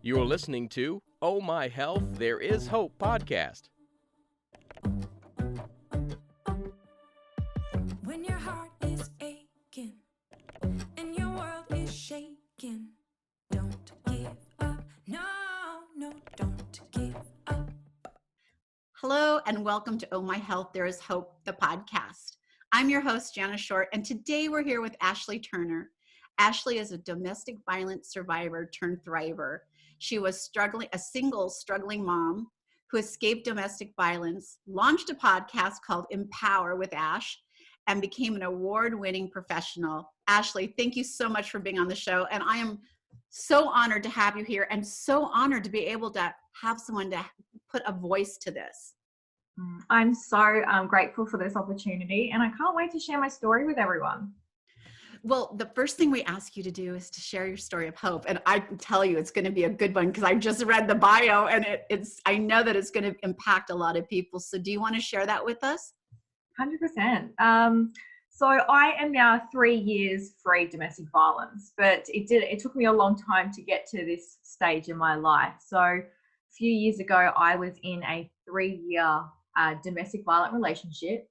You're listening to Oh My Health, There Is Hope podcast. When your heart is aching and your world is shaking, don't give up. No, no, don't give up. Hello and welcome to Oh My Health, There Is Hope, the podcast. I'm your host, Jana Short, and today we're here with Ashleigh Turner. Ashleigh is a domestic violence survivor turned thriver. She was a single struggling mom who escaped domestic violence, launched a podcast called Empower with Ash, and became an award-winning professional. Ashleigh, thank you so much for being on the show, and I am so honored to have you here and so honored to be able to have someone to put a voice to this. I'm so grateful for this opportunity, and I can't wait to share my story with everyone. Well, the first thing we ask you to do is to share your story of hope. And I can tell you it's going to be a good one because I just read the bio and I know that it's going to impact a lot of people. So do you want to share that with us? 100%. So I am now 3 years free of domestic violence, but it took me a long time to get to this stage in my life. So a few years ago, I was in a 3-year domestic violent relationship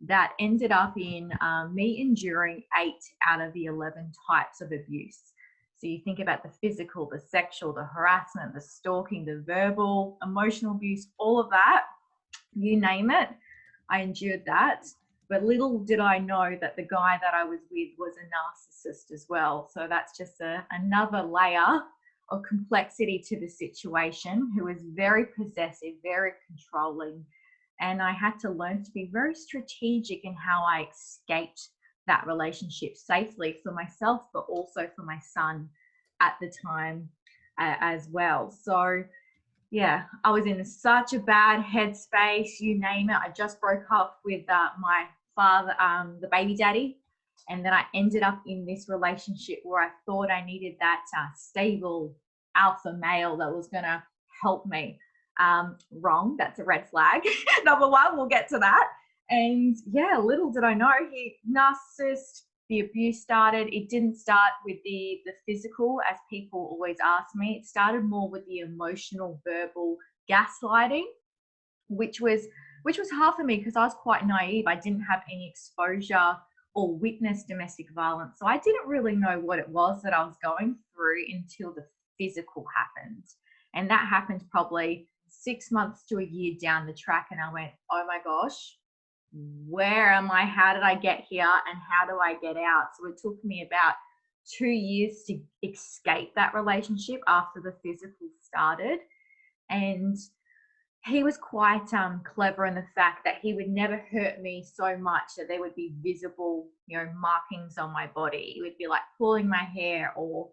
that ended up in me enduring 8 out of the 11 types of abuse. So you think about the physical, the sexual, the harassment, the stalking, the verbal, emotional abuse, all of that, you name it, I endured that. But little did I know that the guy that I was with was a narcissist as well. So that's just another layer of complexity to the situation, who was very possessive, very controlling. And I had to learn to be very strategic in how I escaped that relationship safely for myself, but also for my son at the time as well. So yeah, I was in such a bad headspace, you name it. I just broke up with my father, the baby daddy. And then I ended up in this relationship where I thought I needed that stable alpha male that was going to help me. Wrong, that's a red flag. Number one, we'll get to that. And yeah, little did I know, narcissist, the abuse started. It didn't start with the physical, as people always ask me. It started more with the emotional, verbal gaslighting, which was hard for me because I was quite naive. I didn't have any exposure or witnessed domestic violence. So I didn't really know what it was that I was going through until the physical happened. And that happened probably 6 months to a year down the track. And I went, oh my gosh, where am I? How did I get here? And how do I get out? So it took me about 2 years to escape that relationship after the physical started. And he was quite clever in the fact that he would never hurt me so much that there would be visible, markings on my body. He would be like pulling my hair or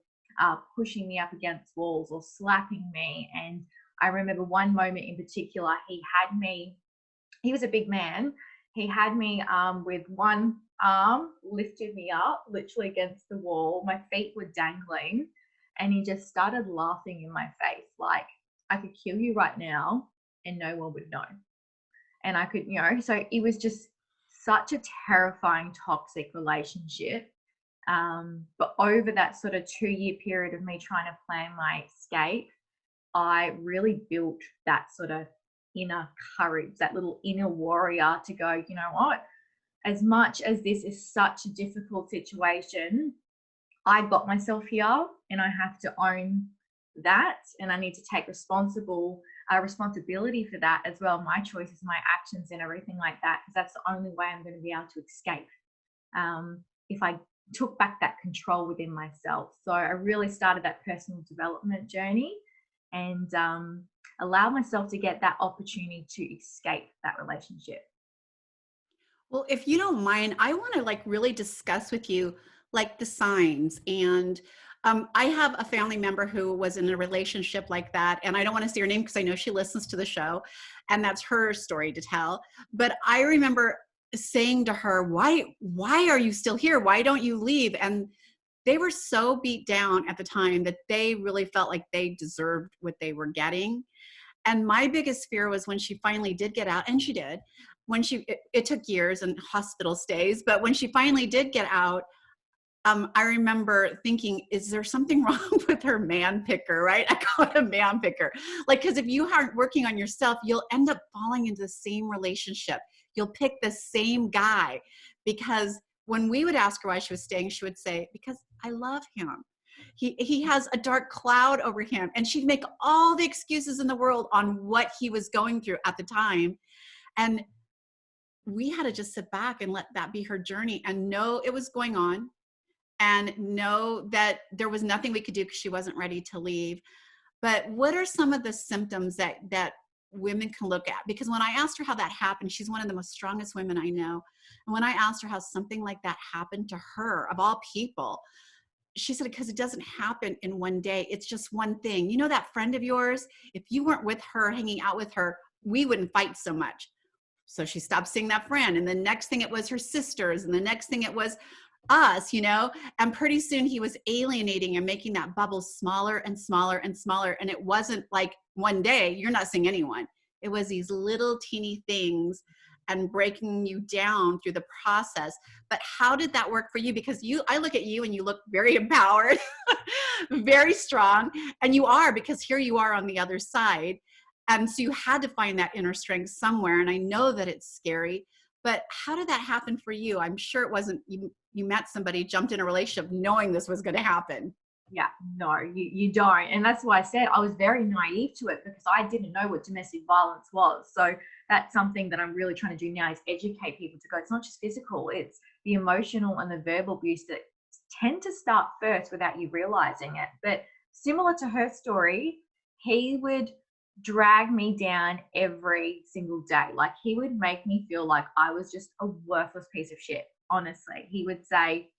pushing me up against walls or slapping me. And I remember one moment in particular, he was a big man. He had me with one arm, lifted me up literally against the wall. My feet were dangling, and he just started laughing in my face like, I could kill you right now and no one would know. And I could, so it was just such a terrifying, toxic relationship. But over that sort of 2-year period of me trying to plan my escape, I really built that sort of inner courage, that little inner warrior to go, you know what, as much as this is such a difficult situation, I got myself here and I have to own that, and I need to take responsibility for that as well, my choices, my actions and everything like that, because that's the only way I'm going to be able to escape if I took back that control within myself. So I really started that personal development journey and allow myself to get that opportunity to escape that relationship. Well, if you don't mind, I want to really discuss with you the signs. And I have a family member who was in a relationship like that, and I don't want to say her name because I know she listens to the show, and that's her story to tell. But I remember saying to her, why are you still here? Why don't you leave? And they were so beat down at the time that they really felt like they deserved what they were getting. And my biggest fear was when she finally did get out, and she did, it took years and hospital stays, but when she finally did get out, I remember thinking, is there something wrong with her man picker, right? I call it a man picker. Like, because if you aren't working on yourself, you'll end up falling into the same relationship. You'll pick the same guy, because when we would ask her why she was staying, she would say, because I love him. He has a dark cloud over him. And she'd make all the excuses in the world on what he was going through at the time. And we had to just sit back and let that be her journey and know it was going on, and know that there was nothing we could do because she wasn't ready to leave. But what are some of the symptoms that women can look at? Because when I asked her how that happened, she's one of the most strongest women I know. And when I asked her how something like that happened to her, of all people, she said, because it doesn't happen in one day. It's just one thing. You know, that friend of yours, if you weren't with her, hanging out with her, we wouldn't fight so much. So she stopped seeing that friend. And the next thing it was her sisters. And the next thing it was us, you know, and pretty soon he was alienating and making that bubble smaller and smaller and smaller. And it wasn't like one day, you're not seeing anyone. It was these little teeny things and breaking you down through the process. But how did that work for you? Because I look at you and you look very empowered, very strong. And you are, because here you are on the other side. And so you had to find that inner strength somewhere. And I know that it's scary, but how did that happen for you? I'm sure it wasn't, you met somebody, jumped in a relationship knowing this was going to happen. Yeah, no, you don't. And that's why I said I was very naive to it, because I didn't know what domestic violence was. So that's something that I'm really trying to do now, is educate people to go, it's not just physical, it's the emotional and the verbal abuse that tend to start first without you realizing it. But similar to her story, he would drag me down every single day. Like, he would make me feel like I was just a worthless piece of shit. Honestly, he would say,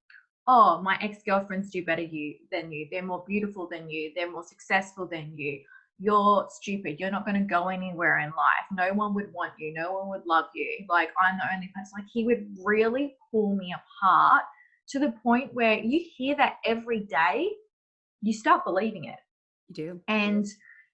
oh, my ex-girlfriends do better than you. They're more beautiful than you. They're more successful than you. You're stupid. You're not going to go anywhere in life. No one would want you. No one would love you. Like, I'm the only person. Like, he would really pull me apart to the point where you hear that every day, you start believing it. You do. And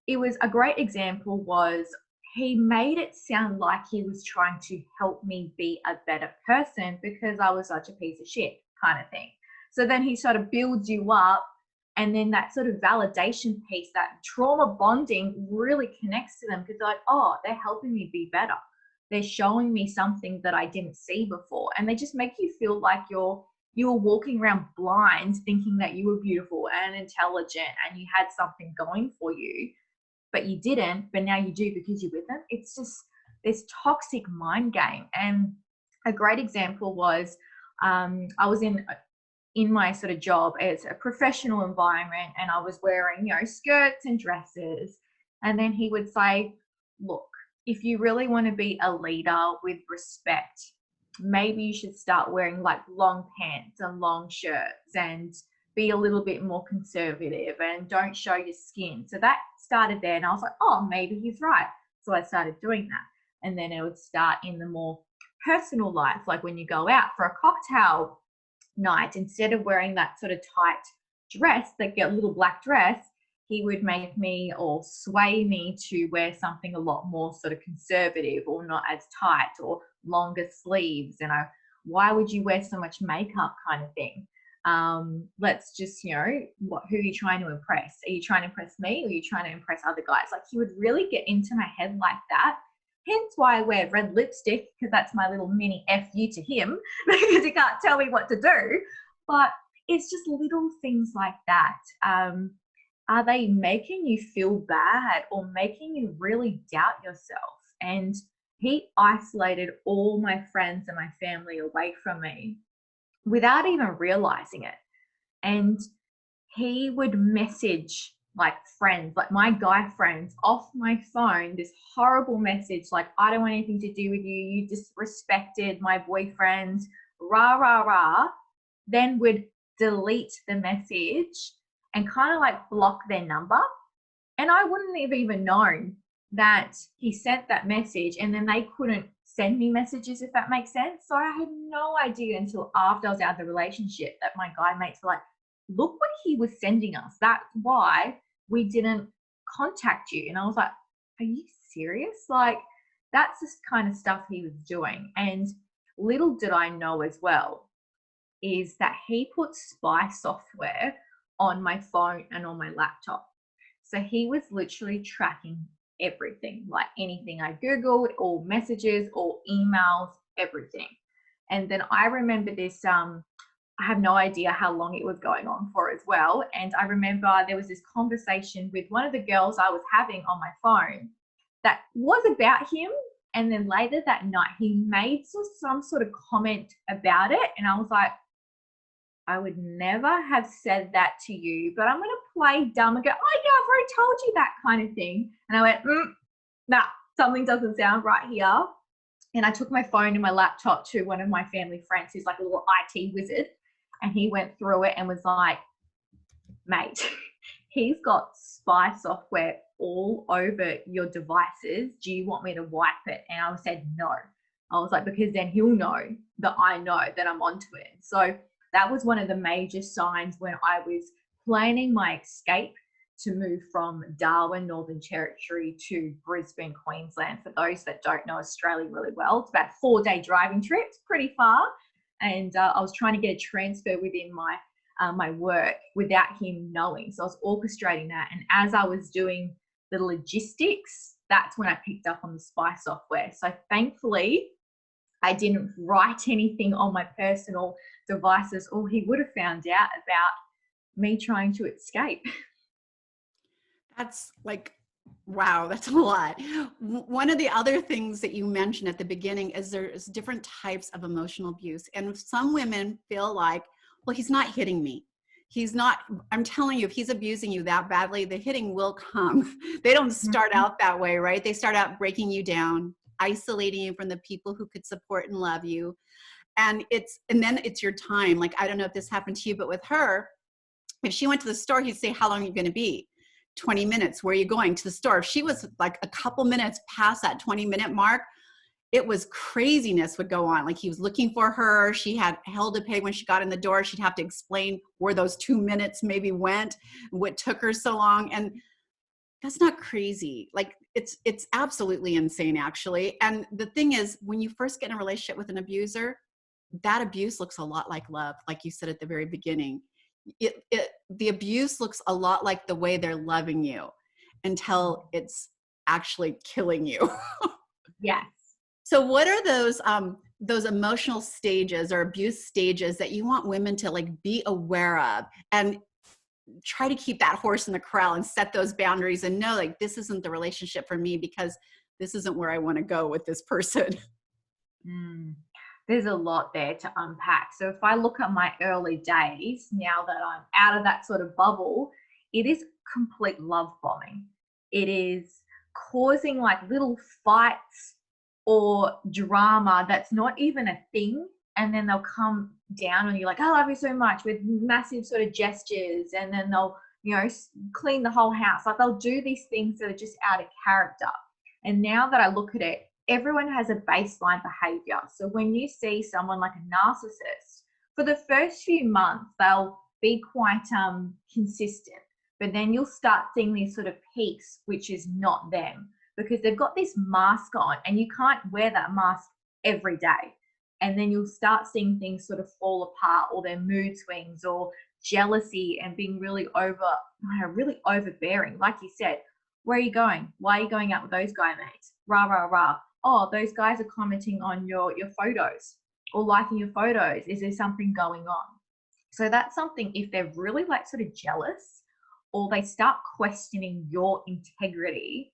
it was a great example was he made it sound like he was trying to help me be a better person because I was such a piece of shit, kind of thing. So then he sort of builds you up, and then that sort of validation piece, that trauma bonding really connects to them, because they're like, oh, they're helping me be better. They're showing me something that I didn't see before. And they just make you feel like you were walking around blind, thinking that you were beautiful and intelligent and you had something going for you, but you didn't, but now you do because you're with them. It's just this toxic mind game. And a great example was I was in my sort of job, it's a professional environment, and I was wearing, skirts and dresses. And then he would say, look, if you really want to be a leader with respect, maybe you should start wearing like long pants and long shirts and be a little bit more conservative and don't show your skin. So that started there, and I was like, oh, maybe he's right. So I started doing that. And then it would start in the more personal life, like when you go out for a cocktail night, instead of wearing that sort of tight dress, that little black dress, he would make me or sway me to wear something a lot more sort of conservative, or not as tight, or longer sleeves. Why would you wear so much makeup, kind of thing? Let's just, who are you trying to impress? Are you trying to impress me, or are you trying to impress other guys? Like, he would really get into my head like that. Hence why I wear red lipstick, because that's my little mini FU to him, because he can't tell me what to do. But it's just little things like that. Are they making you feel bad or making you really doubt yourself? And he isolated all my friends and my family away from me without even realizing it. And he would message like friends, like my guy friends, off my phone, this horrible message like, I don't want anything to do with you. You disrespected my boyfriend, rah, rah, rah. Then would delete the message and kind of like block their number. And I wouldn't have even known that he sent that message, and then they couldn't send me messages, if that makes sense. So I had no idea until after I was out of the relationship that my guy mates were like, look what he was sending us. That's why we didn't contact you. And I was like, are you serious? Like, that's the kind of stuff he was doing. And little did I know as well, is that he put spy software on my phone and on my laptop. So he was literally tracking everything, like anything I Googled, all messages, all emails, everything. And then I remember this, I have no idea how long it was going on for as well. And I remember there was this conversation with one of the girls I was having on my phone that was about him. And then later that night, he made some sort of comment about it. And I was like, I would never have said that to you, but I'm going to play dumb and go, oh, yeah, I've already told you that kind of thing. And I went, nah, something doesn't sound right here. And I took my phone and my laptop to one of my family friends who's like a little IT wizard. And he went through it and was like, mate, he's got spy software all over your devices. Do you want me to wipe it? And I said, no. I was like, because then he'll know that I know that I'm onto it. So that was one of the major signs when I was planning my escape to move from Darwin, Northern Territory to Brisbane, Queensland. For those that don't know Australia really well, it's about a 4-day driving trip. It's pretty far. And I was trying to get a transfer within my work without him knowing. So I was orchestrating that. And as I was doing the logistics, that's when I picked up on the spy software. So thankfully, I didn't write anything on my personal devices, or he would have found out about me trying to escape. That's like, wow, that's a lot. One of the other things that you mentioned at the beginning is there's different types of emotional abuse. And some women feel like, well, he's not hitting me. He's not, I'm telling you, if he's abusing you that badly, the hitting will come. They don't start out that way, right? They start out breaking you down, isolating you from the people who could support and love you. And then it's your time. Like, I don't know if this happened to you, but with her, if she went to the store, he'd say, how long are you going to be? 20 minutes. Where are you going? To the store. If she was like a couple minutes past that 20-minute mark, it was craziness would go on. Like, he was looking for her. She had hell to pay when she got in the door. She'd have to explain where those 2 minutes maybe went, what took her so long. And that's not crazy. Like, it's absolutely insane, actually. And the thing is, when you first get in a relationship with an abuser, that abuse looks a lot like love, like you said at the very beginning. The abuse looks a lot like the way they're loving you until it's actually killing you. Yes. So what are those emotional stages or abuse stages that you want women to like be aware of and try to keep that horse in the corral and set those boundaries and know, like, this isn't the relationship for me because this isn't where I want to go with this person? There's a lot there to unpack. So if I look at my early days, now that I'm out of that sort of bubble, it is complete love bombing. It is causing like little fights or drama that's not even a thing. And then they'll come down on you like, I love you so much, with massive sort of gestures. And then they'll, clean the whole house. Like, they'll do these things that are just out of character. And now that I look at it, everyone has a baseline behavior. So when you see someone like a narcissist, for the first few months, they'll be quite consistent, but then you'll start seeing these sort of peaks, which is not them, because they've got this mask on and you can't wear that mask every day. And then you'll start seeing things sort of fall apart, or their mood swings, or jealousy, and being really overbearing. Like you said, where are you going? Why are you going out with those guy mates? Rah, rah, rah. Oh, those guys are commenting on your photos or liking your photos. Is there something going on? So that's something, if they're really like sort of jealous, or they start questioning your integrity,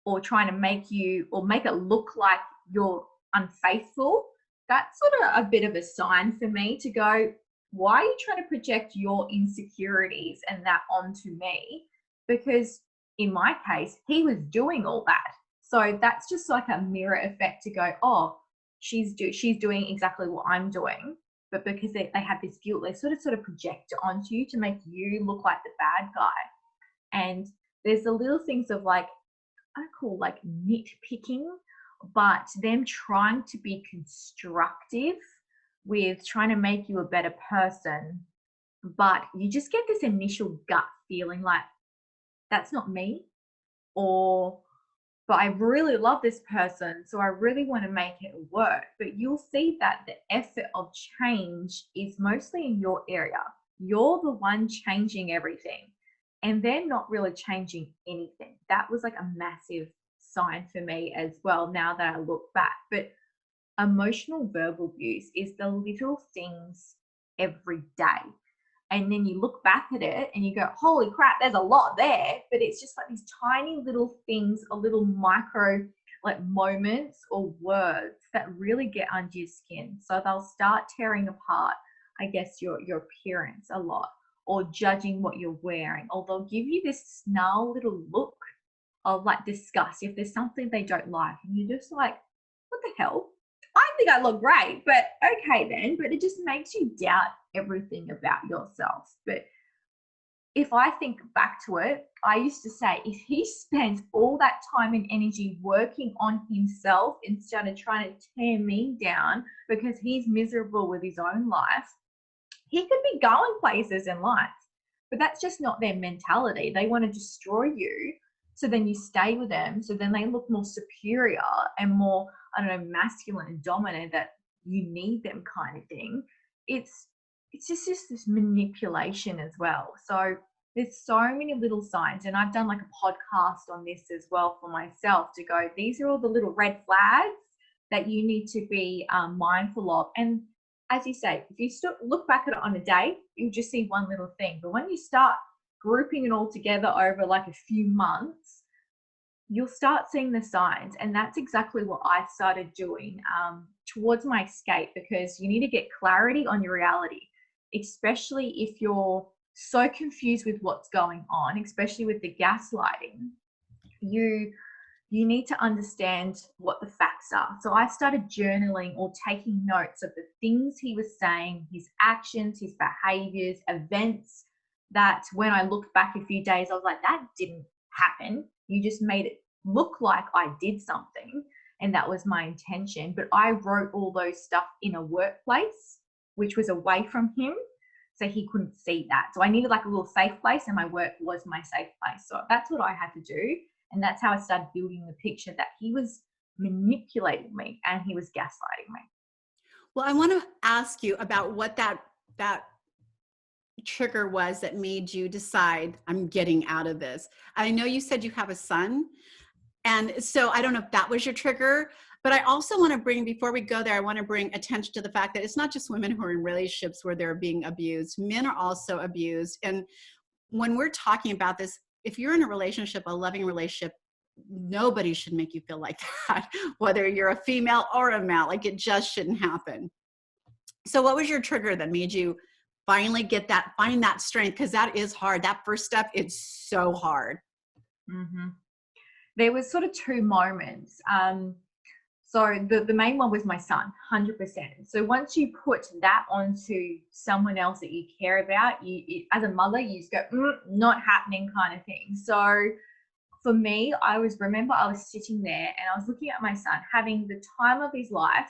or trying to make it look like you're unfaithful, that's sort of a bit of a sign for me to go, why are you trying to project your insecurities and that onto me? Because in my case, he was doing all that. So that's just like a mirror effect to go, oh, she's doing exactly what I'm doing. But because they have this guilt, they sort of project it onto you to make you look like the bad guy. And there's the little things of like, I call like nitpicking, but them trying to be constructive with trying to make you a better person. But you just get this initial gut feeling like, that's not me, or but I really love this person, so I really want to make it work. But you'll see that the effort of change is mostly in your area. You're the one changing everything, and they're not really changing anything. That was like a massive sign for me as well, now that I look back. But emotional verbal abuse is the little things every day. And then you look back at it and you go, holy crap, there's a lot there. But it's just like these tiny little things, a little micro like moments or words that really get under your skin. So they'll start tearing apart, I guess, your appearance a lot, or judging what you're wearing, or they'll give you this snarl little look of like disgust if there's something they don't like. And you're just like, what the hell? I think I look great, but okay then. But it just makes you doubt everything about yourself. But if I think back to it, I used to say, if he spends all that time and energy working on himself instead of trying to tear me down because he's miserable with his own life, he could be going places in life. But that's just not their mentality. They want to destroy you, so then you stay with them, so then they look more superior and more, I don't know, masculine and dominant, that you need them kind of thing. It's just this manipulation as well. So there's so many little signs, and I've done like a podcast on this as well for myself to go, these are all the little red flags that you need to be mindful of. And as you say, if you look back at it on a day, you'll just see one little thing. But when you start grouping it all together over like a few months, you'll start seeing the signs. And that's exactly what I started doing towards my escape, because you need to get clarity on your reality, especially if you're so confused with what's going on, especially with the gaslighting. You need to understand what the facts are. So I started journaling or taking notes of the things he was saying, his actions, his behaviors, events, that when I looked back a few days, I was like, that didn't happen. You just made it look like I did something, and that was my intention. But I wrote all those stuff in a workplace, which was away from him, so he couldn't see that. So I needed like a little safe place, and my work was my safe place. So that's what I had to do. And that's how I started building the picture that he was manipulating me and he was gaslighting me. Well, I want to ask you about what that trigger was that made you decide, I'm getting out of this. I know you said you have a son, and so I don't know if that was your trigger, but I also want to bring, before we go there, I want to bring attention to the fact that it's not just women who are in relationships where they're being abused. Men are also abused. And when we're talking about this, if you're in a relationship, a loving relationship, nobody should make you feel like that, whether you're a female or a male. Like, it just shouldn't happen. So what was your trigger that made you finally find that strength? Because that is hard. That first step, it's so hard. Mm-hmm. There was sort of two moments. So the main one was my son, 100%. So once you put that onto someone else that you care about, as a mother, you just go, not happening kind of thing. So for me, I was sitting there and I was looking at my son having the time of his life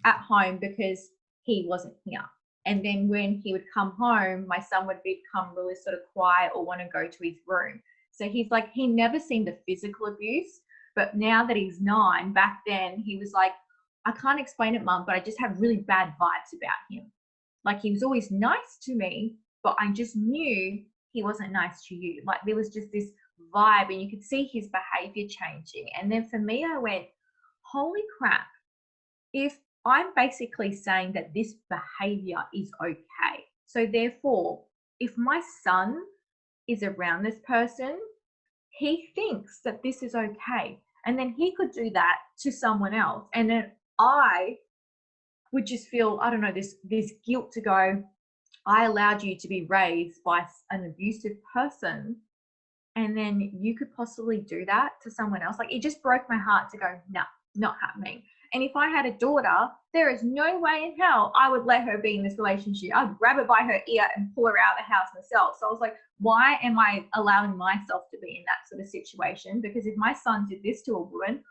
at home because he wasn't here. And then when he would come home, my son would become really sort of quiet or want to go to his room. So he's like, he never seen the physical abuse. But now that he's 9, back then he was like, I can't explain it, Mum, but I just have really bad vibes about him. Like, he was always nice to me, but I just knew he wasn't nice to you. Like, there was just this vibe, and you could see his behavior changing. And then for me, I went, holy crap, if I'm basically saying that this behavior is okay, so therefore, if my son is around this person, he thinks that this is okay, and then he could do that to someone else, and then I would just feel, I don't know, this guilt to go, I allowed you to be raised by an abusive person, and then you could possibly do that to someone else. Like, it just broke my heart to go, no, not happening. And if I had a daughter, there is no way in hell I would let her be in this relationship. I'd grab her by her ear and pull her out of the house myself. So I was like, why am I allowing myself to be in that sort of situation? Because if my son did this to a woman,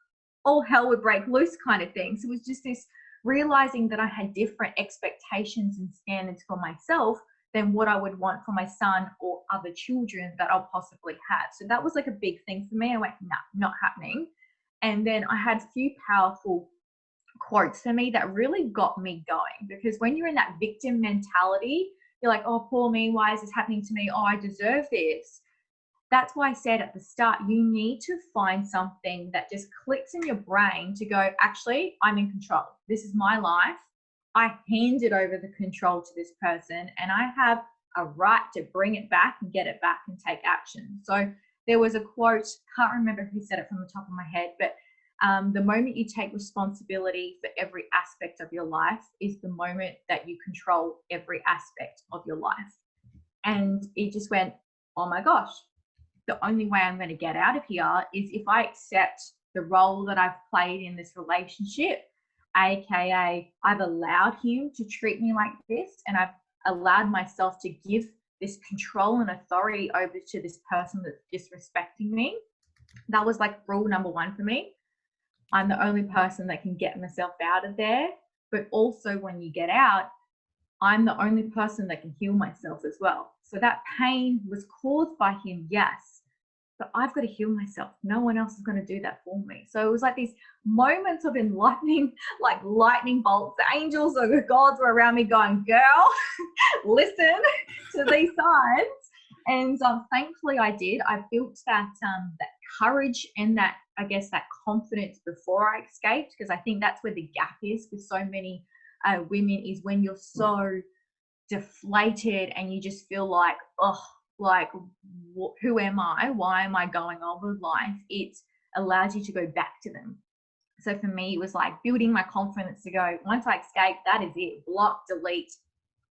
all hell would break loose kind of thing. So it was just this realizing that I had different expectations and standards for myself than what I would want for my son or other children that I'll possibly have. So that was like a big thing for me. I went, nah, not happening. And then I had a few powerful quotes for me that really got me going, because when you're in that victim mentality, you're like, oh, poor me, why is this happening to me? Oh, I deserve this. That's why I said at the start, you need to find something that just clicks in your brain to go, actually, I'm in control. This is my life. I handed over the control to this person, and I have a right to bring it back and get it back and take action. So there was a quote, can't remember who said it from the top of my head, but the moment you take responsibility for every aspect of your life is the moment that you control every aspect of your life. And it just went, oh my gosh, the only way I'm going to get out of here is if I accept the role that I've played in this relationship, aka I've allowed him to treat me like this, and I've allowed myself to give this control and authority over to this person that's disrespecting me. That was like rule number one for me. I'm the only person that can get myself out of there. But also when you get out, I'm the only person that can heal myself as well. So that pain was caused by him, yes, but I've got to heal myself. No one else is going to do that for me. So it was like these moments of enlightening, like lightning bolts. The angels or the gods were around me going, girl, listen to these signs. And thankfully I did. I built that courage and that, I guess, that confidence before I escaped, because I think that's where the gap is with so many women, is when you're so deflated and you just feel like, oh, like, who am I? Why am I going on with life? It allows you to go back to them. So for me, it was like building my confidence to go, once I escape, that is it. Block, delete.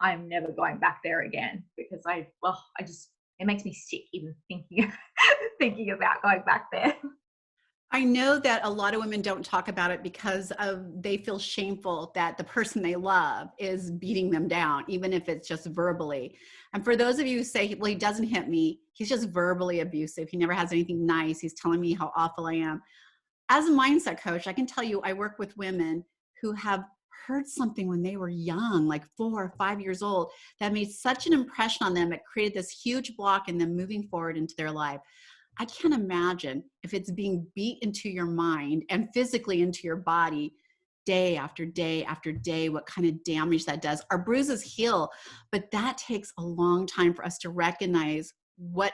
I'm never going back there again, because it makes me sick even thinking about going back there. I know that a lot of women don't talk about it because they feel shameful that the person they love is beating them down, even if it's just verbally. And for those of you who say, well, he doesn't hit me, he's just verbally abusive. He never has anything nice. He's telling me how awful I am. As a mindset coach, I can tell you I work with women who have heard something when they were young, like 4 or 5 years old, that made such an impression on them. It created this huge block in them moving forward into their life. I can't imagine if it's being beat into your mind and physically into your body day after day after day, what kind of damage that does. Our bruises heal, but that takes a long time for us to recognize what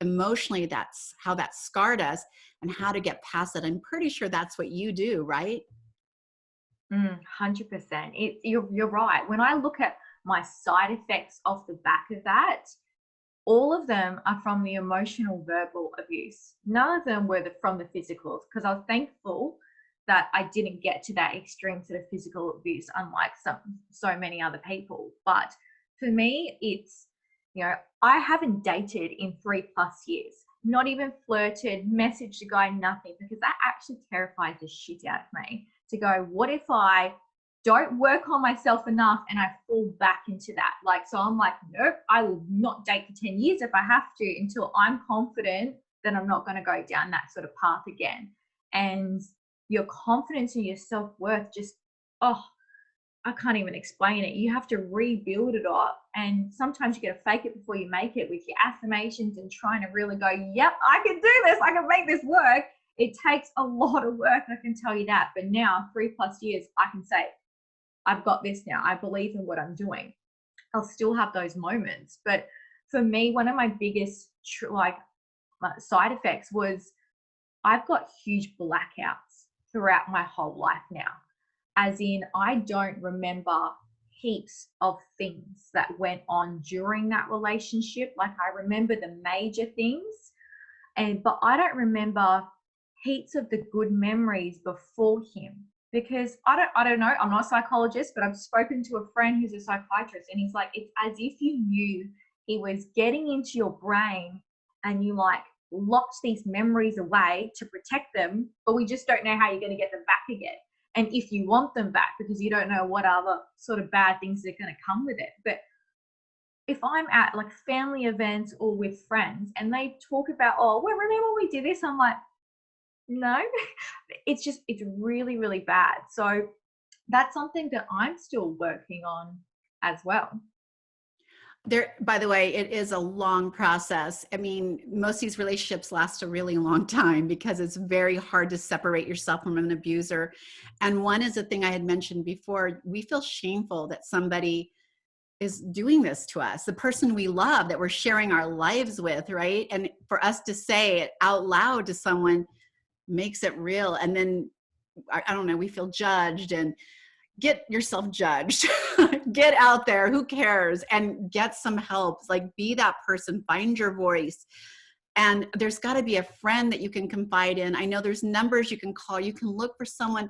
emotionally how that scarred us and how to get past it. I'm pretty sure that's what you do, right? 100%. You're right. When I look at my side effects off the back of that, all of them are from the emotional verbal abuse. None of them were from the physical, because I was thankful that I didn't get to that extreme sort of physical abuse, unlike so many other people. But for me, it's, I haven't dated in 3+ years, not even flirted, messaged a guy, nothing, because that actually terrified the shit out of me, to go, what if I don't work on myself enough and I fall back into that? So I'm like, nope, I will not date for 10 years if I have to, until I'm confident that I'm not going to go down that sort of path again. And your confidence in your self-worth just, I can't even explain it. You have to rebuild it up. And sometimes you got to fake it before you make it with your affirmations and trying to really go, yep, I can do this. I can make this work. It takes a lot of work, I can tell you that. But now, 3+ years, I can say, I've got this now. I believe in what I'm doing. I'll still have those moments. But for me, one of my biggest side effects was I've got huge blackouts throughout my whole life now. As in, I don't remember heaps of things that went on during that relationship. Like, I remember the major things, but I don't remember heaps of the good memories before him. Because I don't know, I'm not a psychologist, but I've spoken to a friend who's a psychiatrist, and he's like, it's as if you knew he was getting into your brain and you locked these memories away to protect them, but we just don't know how you're going to get them back again. And if you want them back, because you don't know what other sort of bad things are going to come with it. But if I'm at family events or with friends and they talk about, oh, well, remember when we did this? I'm like, no, it's really, really bad. So that's something that I'm still working on as well. There, by the way, it is a long process. I mean, most of these relationships last a really long time because it's very hard to separate yourself from an abuser. And one is a thing I had mentioned before. We feel shameful that somebody is doing this to us, the person we love that we're sharing our lives with, right? And for us to say it out loud to someone makes it real. And then, I don't know, we feel judged. And get yourself judged. Get out there, who cares, and get some help. Like, be that person, find your voice. And there's got to be a friend that you can confide in. I know there's numbers you can call. You can look for someone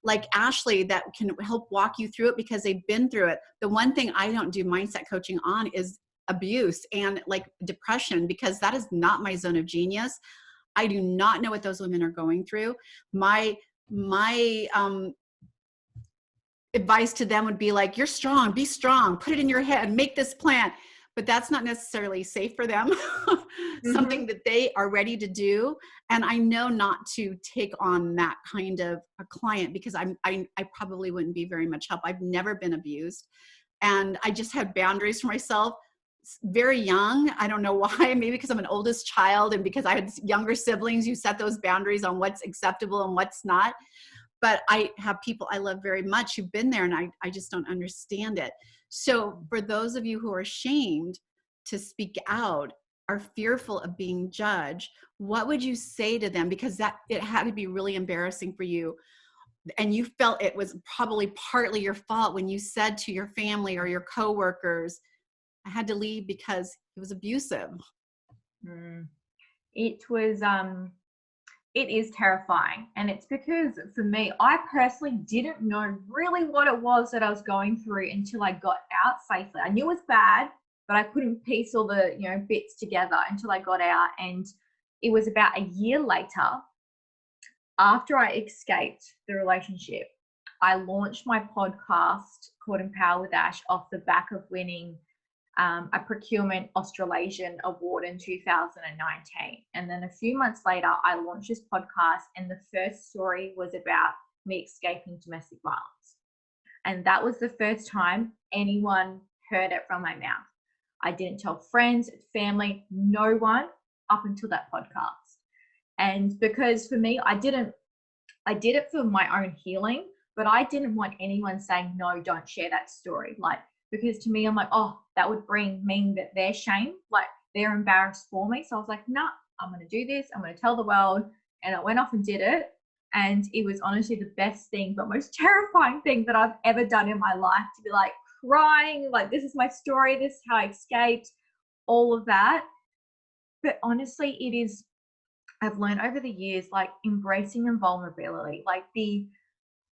like Ashleigh that can help walk you through it because they've been through it. The one thing I don't do mindset coaching on is abuse and like depression, because that is not my zone of genius. I do not know what those women are going through. My advice to them would be like, you're strong, be strong, put it in your head, make this plan. But that's not necessarily safe for them. Something that they are ready to do. And I know not to take on that kind of a client because I probably wouldn't be very much help. I've never been abused. And I just had boundaries for myself very young. I don't know why, maybe because I'm an oldest child and because I had younger siblings, you set those boundaries on what's acceptable and what's not. But I have people I love very much who've been there, and I just don't understand it. So for those of you who are ashamed to speak out, are fearful of being judged, what would you say to them? Because that it had to be really embarrassing for you. And you felt it was probably partly your fault when you said to your family or your coworkers, I had to leave because it was abusive. It is terrifying. And it's because for me, I personally didn't know really what it was that I was going through until I got out safely. I knew it was bad, but I couldn't piece all the, bits together until I got out. And it was about a year later, after I escaped the relationship, I launched my podcast called Empower with Ash off the back of winning a procurement Australasian award in 2019. And then a few months later, I launched this podcast, and the first story was about me escaping domestic violence. And that was the first time anyone heard it from my mouth. I didn't tell friends, family, no one up until that podcast. And because for me, I did it for my own healing, but I didn't want anyone saying, no, don't share that story. Because to me, I'm like, oh, that would mean that they're shame, like they're embarrassed for me. So I was like, nah, I'm going to do this. I'm going to tell the world. And I went off and did it. And it was honestly the best thing, but most terrifying thing that I've ever done in my life, to be like crying, like, this is my story. This is how I escaped, all of that. But honestly, I've learned over the years, like embracing vulnerability, like the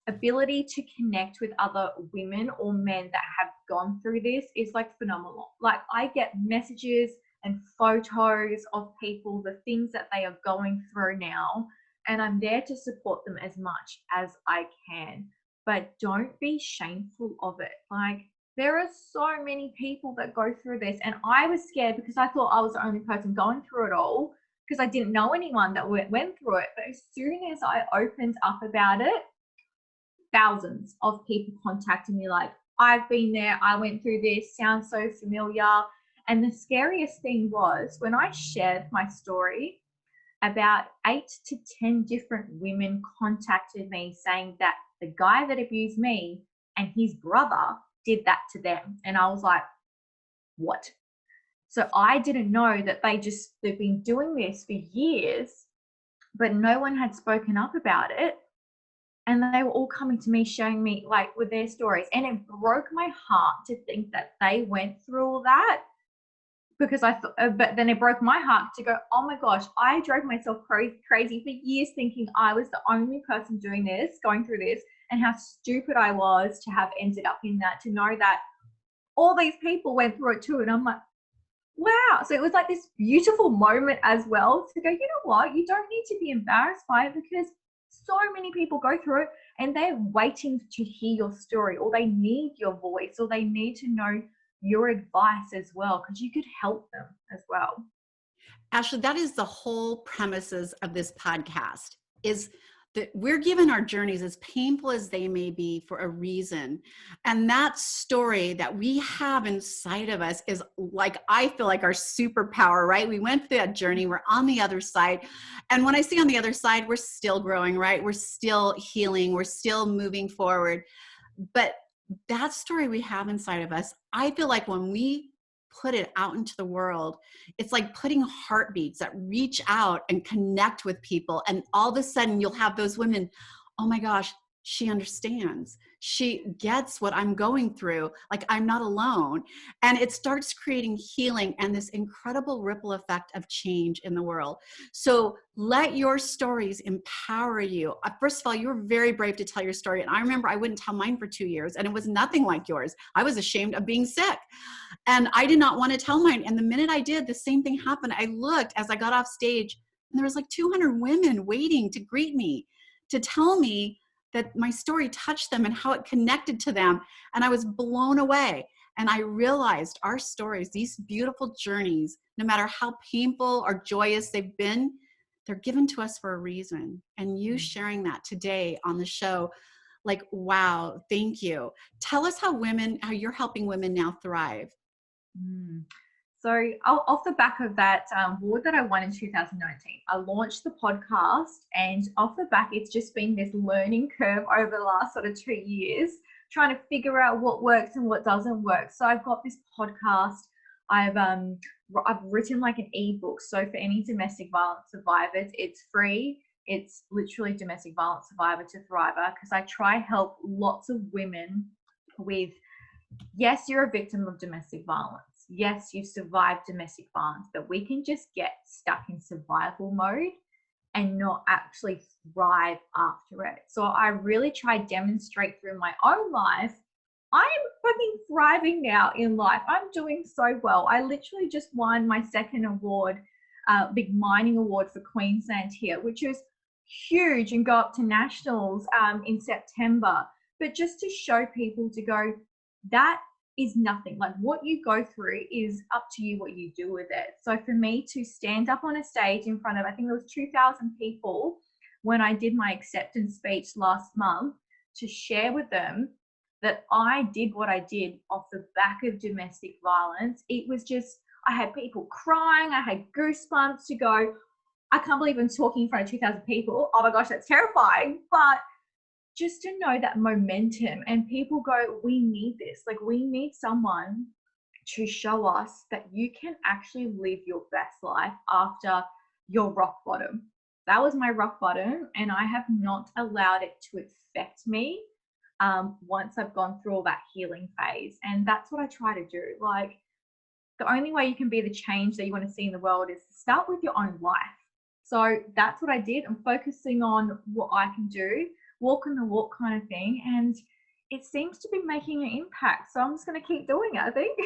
ability to connect with other women or men that have gone through this is like phenomenal. Like, I get messages and photos of people, the things that they are going through now, and I'm there to support them as much as I can. But don't be shameful of it. Like, there are so many people that go through this, and I was scared because I thought I was the only person going through it all, because I didn't know anyone that went through it. But as soon as I opened up about it, thousands of people contacted me like, I've been there, I went through this, sounds so familiar. And the scariest thing was when I shared my story, about 8 to 10 different women contacted me saying that the guy that abused me and his brother did that to them. And I was like, what? So I didn't know that they've been doing this for years, but no one had spoken up about it. And they were all coming to me, showing me like with their stories. And it broke my heart to think that they went through all that, because I thought, but then it broke my heart to go, oh my gosh, I drove myself crazy for years thinking I was the only person doing this, going through this, and how stupid I was to have ended up in that, to know that all these people went through it too. And I'm like, wow. So it was like this beautiful moment as well to go, you know what, you don't need to be embarrassed by it, because so many people go through it and they're waiting to hear your story, or they need your voice, or they need to know your advice as well, because you could help them as well. Ashleigh, that is the whole premises of this podcast, is that we're given our journeys, as painful as they may be, for a reason. And that story that we have inside of us is like, I feel like our superpower, right? We went through that journey, we're on the other side. And when I say on the other side, we're still growing, right? We're still healing, we're still moving forward. But that story we have inside of us, I feel like when we put it out into the world, it's like putting heartbeats that reach out and connect with people. And all of a sudden you'll have those women, oh my gosh, she understands. She gets what I'm going through. Like, I'm not alone. And it starts creating healing and this incredible ripple effect of change in the world. So let your stories empower you. First of all, you were very brave to tell your story. And I remember I wouldn't tell mine for 2 years, and it was nothing like yours. I was ashamed of being sick. And I did not want to tell mine. And the minute I did, the same thing happened. I looked as I got off stage, and there was like 200 women waiting to greet me, to tell me that my story touched them and how it connected to them. And I was blown away. And I realized our stories, these beautiful journeys, no matter how painful or joyous they've been, they're given to us for a reason. And you sharing that today on the show, like, wow, thank you. Tell us how you're helping women now thrive. So off the back of that award that I won in 2019, I launched the podcast, and off the back, it's just been this learning curve over the last sort of 2 years, trying to figure out what works and what doesn't work. So I've got this podcast. I've written like an ebook. So for any domestic violence survivors, it's free. It's literally Domestic Violence Survivor to Thriver, because I try help lots of women with, yes, you're a victim of domestic violence. Yes, you've survived domestic violence, but we can just get stuck in survival mode and not actually thrive after it. So I really try to demonstrate through my own life, I'm fucking thriving now in life. I'm doing so well. I literally just won my second award, big mining award for Queensland here, which is huge, and go up to nationals in September. But just to show people, to go, that is nothing. Like, what you go through is up to you what you do with it. So for me to stand up on a stage in front of, I think it was 2,000 people when I did my acceptance speech last month, to share with them that I did what I did off the back of domestic violence, it was just, I had people crying, I had goosebumps to go, I can't believe I'm talking in front of 2,000 people. Oh my gosh, that's terrifying. But just to know that momentum, and people go, we need this. Like, we need someone to show us that you can actually live your best life after your rock bottom. That was my rock bottom, and I have not allowed it to affect me once I've gone through all that healing phase. And that's what I try to do. Like, the only way you can be the change that you want to see in the world is to start with your own life. So that's what I did. I'm focusing on what I can do, walking the walk kind of thing. And it seems to be making an impact. So I'm just going to keep doing it, I think.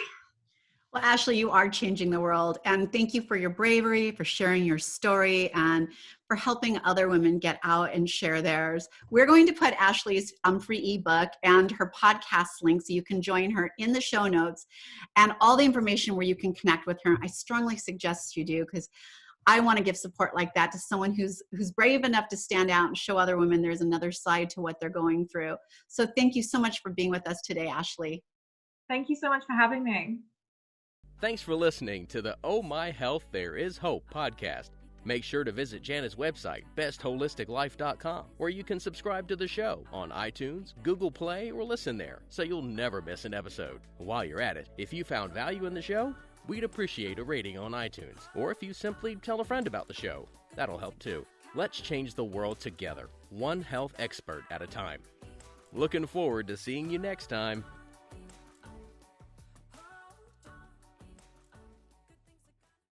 Well, Ashleigh, you are changing the world. And thank you for your bravery, for sharing your story, and for helping other women get out and share theirs. We're going to put Ashleigh's free ebook and her podcast link, so you can join her, in the show notes, and all the information where you can connect with her. I strongly suggest you do, because I want to give support like that to someone who's brave enough to stand out and show other women there's another side to what they're going through. So thank you so much for being with us today, Ashleigh. Thank you so much for having me. Thanks for listening to the Oh My Health, There Is Hope podcast. Make sure to visit Jana's website, bestholisticlife.com, where you can subscribe to the show on iTunes, Google Play, or listen there, so you'll never miss an episode. While you're at it, if you found value in the show, we'd appreciate a rating on iTunes, or if you simply tell a friend about the show, that'll help too. Let's change the world together, one health expert at a time. Looking forward to seeing you next time.